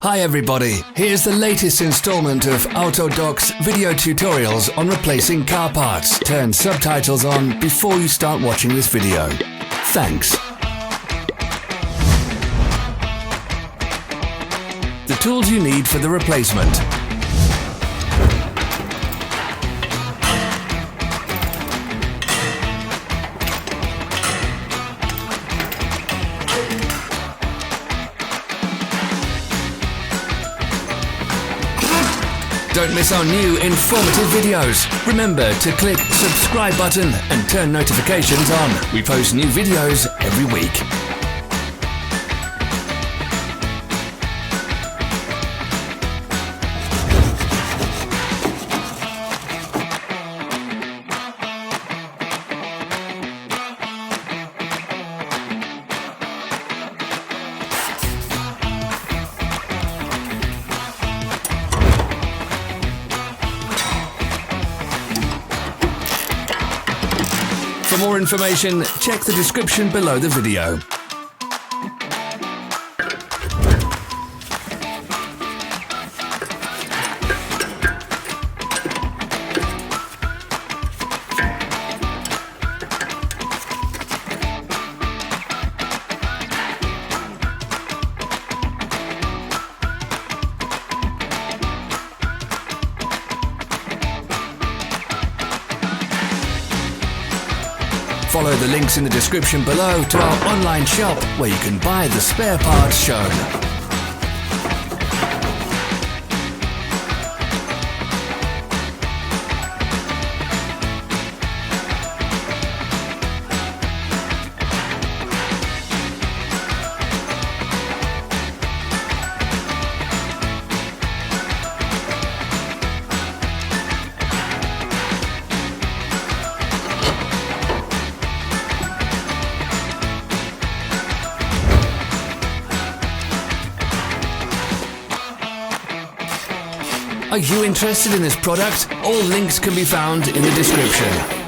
Hi everybody, here's the latest installment of Autodoc's video tutorials on replacing car parts. Turn subtitles on before you start watching this video. Thanks. The tools you need for the replacement. Don't miss our new informative videos. Remember to click subscribe button and turn notifications on. We post new videos every week. For more information, check the description below the video. Follow the links in the description below to our online shop where you can buy the spare parts shown. Are you interested in this product? All links can be found in the description.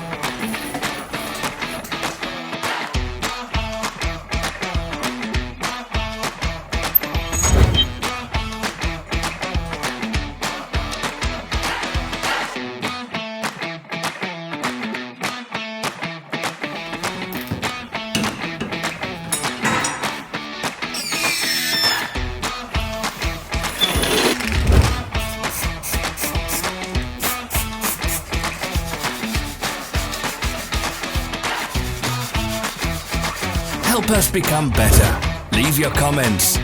Help us become better. Leave your comments.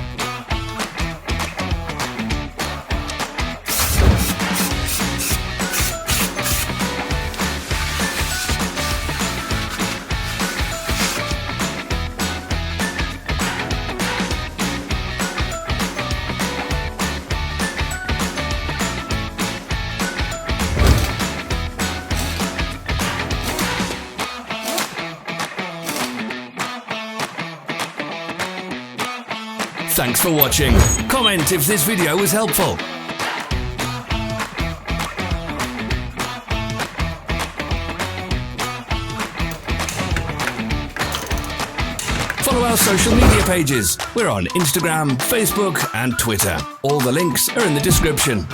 Thanks for watching. Comment if this video was helpful. Follow our social media pages. We're on Instagram, Facebook and Twitter. All the links are in the description.